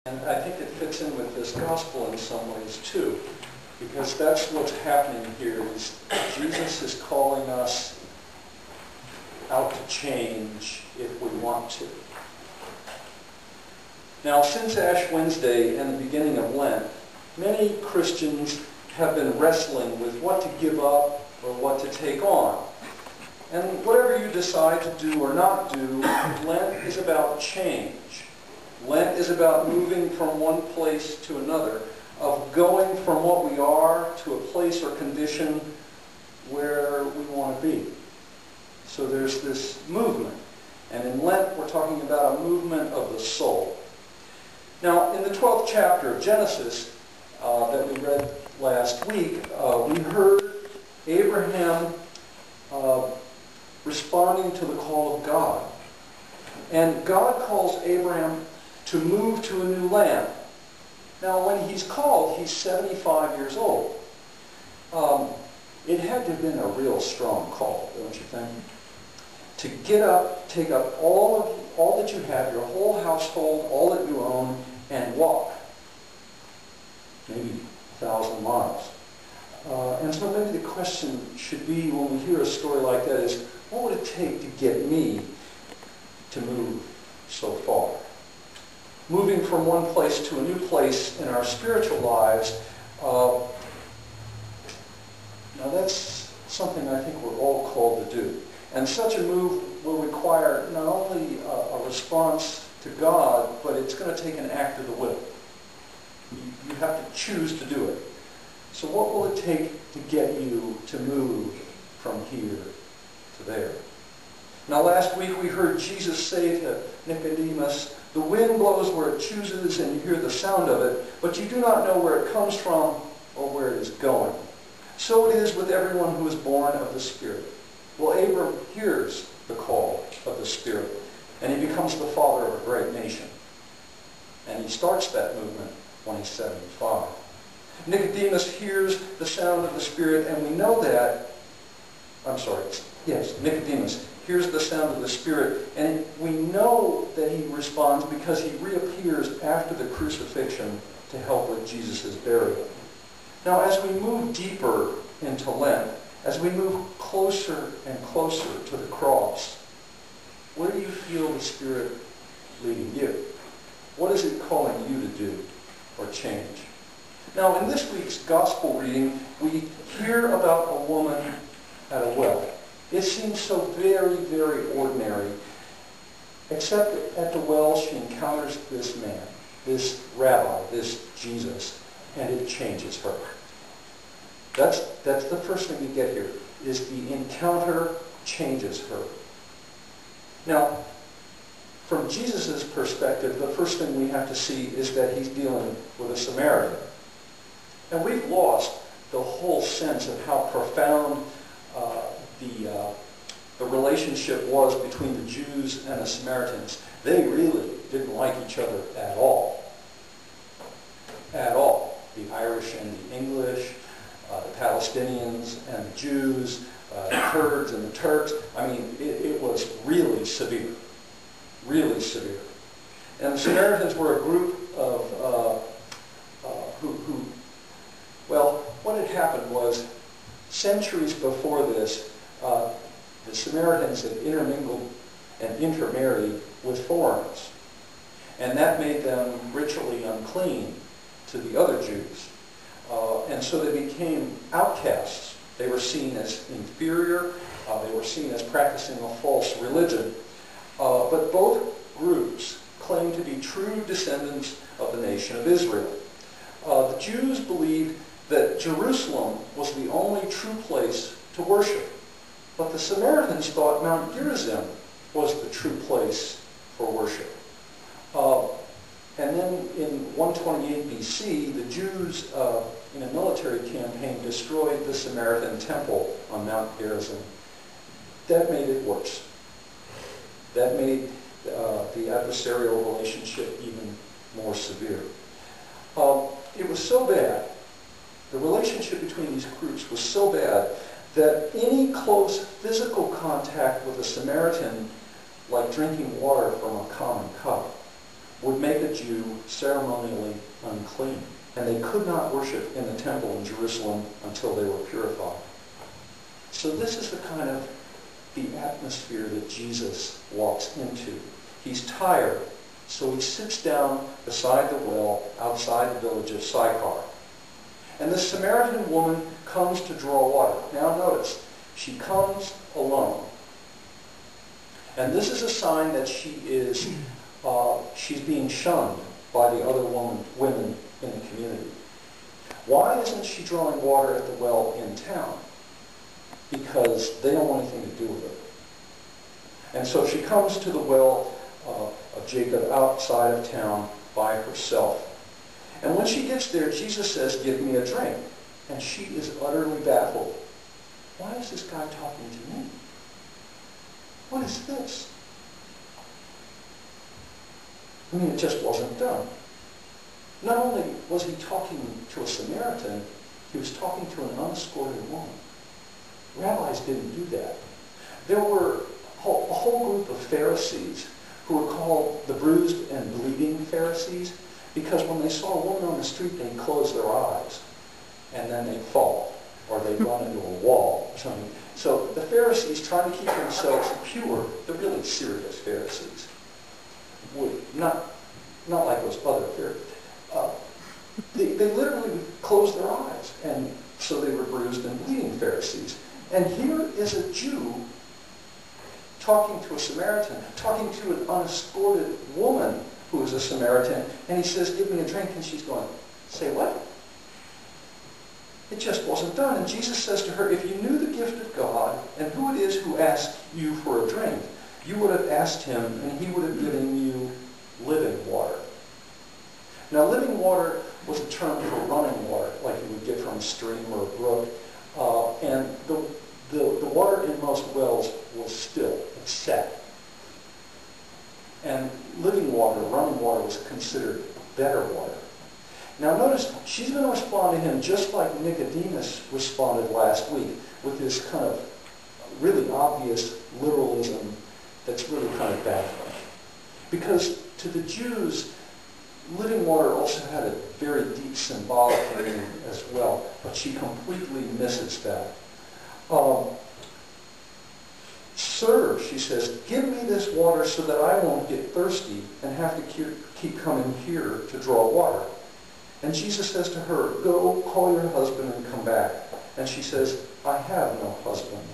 And I think it fits in with this gospel in some ways too, because that's what's happening here is Jesus is calling us out to change if we want to. Now, since Ash Wednesday and the beginning of Lent, many Christians have been wrestling with what to give up or what to take on. And whatever you decide to do or not do, Lent is about change. Lent is about moving from one place to another, of going from what we are to a place or condition where we want to be. So there's this movement. And in Lent, we're talking about a movement of the soul. Now, in the 12th chapter of Genesis that we read last week, we heard Abraham responding to the call of God. And God calls Abraham to move to a new land. Now, when he's called, he's 75 years old. It had to have been a real strong call, don't you think? To get up, take up all that you have, your whole household, all that you own, and walk. Maybe 1,000 miles. And so maybe the question should be, when we hear a story like that, is what would it take to get me to move so far? Moving from one place to a new place in our spiritual lives, now that's something I think we're all called to do. And such a move will require not only a response to God, but it's going to take an act of the will. You have to choose to do it. So what will it take to get you to move from here to there? Now, last week we heard Jesus say to Nicodemus, "The wind blows where it chooses and you hear the sound of it, but you do not know where it comes from or where it is going. So it is with everyone who is born of the Spirit." Well, Abram hears the call of the Spirit, and he becomes the father of a great nation. And he starts that movement when he's 75. Nicodemus hears the sound of the Spirit, and we know that, Nicodemus hears the sound of the Spirit, and we know that he responds because he reappears after the crucifixion to help with Jesus' burial. Now, as we move deeper into Lent, as we move closer and closer to the cross, where do you feel the Spirit leading you? What is it calling you to do or change? Now, in this week's gospel reading, we hear about a woman at a well. It seems so very, very ordinary, except at the well she encounters this man, this rabbi, this Jesus, and it changes her. That's the first thing we get here, is the encounter changes her. Now, from Jesus' perspective, the first thing we have to see is that he's dealing with a Samaritan. And we've lost the whole sense of how profound the relationship was between the Jews and the Samaritans. They really didn't like each other at all. At all. The Irish and the English, the Palestinians and the Jews, the Kurds and the Turks. I mean, it was really severe. Really severe. And the Samaritans were a group of what had happened was, centuries before this, the Samaritans had intermingled and intermarried with foreigners. And that made them ritually unclean to the other Jews. And so they became outcasts. They were seen as inferior. They were seen as practicing a false religion. But both groups claimed to be true descendants of the nation of Israel. The Jews believed that Jerusalem was the only true place to worship. But the Samaritans thought Mount Gerizim was the true place for worship. And then in 128 BC, the Jews, in a military campaign, destroyed the Samaritan temple on Mount Gerizim. That made it worse. That made the adversarial relationship even more severe. It was so bad, the relationship between these groups was so bad, that any close physical contact with a Samaritan, like drinking water from a common cup, would make a Jew ceremonially unclean, and they could not worship in the temple in Jerusalem until they were purified. So this is the kind of the atmosphere that Jesus walks into. He's tired, so he sits down beside the well outside the village of Sychar. And the Samaritan woman comes to draw water. Now notice, she comes alone. And this is a sign that she's being shunned by the other women in the community. Why isn't she drawing water at the well in town? Because they don't want anything to do with it. And so she comes to the well of Jacob outside of town by herself. And when she gets there, Jesus says, "Give me a drink." And she is utterly baffled. Why is this guy talking to me? What is this? I mean, it just wasn't done. Not only was he talking to a Samaritan, he was talking to an unescorted woman. Rabbis didn't do that. There were a whole group of Pharisees who were called the bruised and bleeding Pharisees, because when they saw a woman on the street, they'd close their eyes, and then they'd fall, or they'd run into a wall or something. So the Pharisees, trying to keep themselves pure, the really serious Pharisees, would not like those other Pharisees. They literally would close their eyes, and so they were bruised and bleeding Pharisees. And here is a Jew talking to a Samaritan, talking to an unescorted woman who is a Samaritan, and he says, "Give me a drink," and she's going, "Say what?" It just wasn't done. And Jesus says to her, "If you knew the gift of God and who it is who asks you for a drink, you would have asked him, and he would have given you living water." Now, living water was a term for running water, like you would get from a stream or a brook. And the water in most wells was still, it's set. And living water, running water, was considered better water. Now notice, she's going to respond to him just like Nicodemus responded last week, with this kind of really obvious literalism that's really kind of baffling. Because to the Jews, living water also had a very deep symbolic meaning as well, but she completely misses that. "Sir," she says, "give me this water so that I won't get thirsty and have to keep coming here to draw water." And Jesus says to her, "Go, call your husband and come back." And she says, "I have no husband."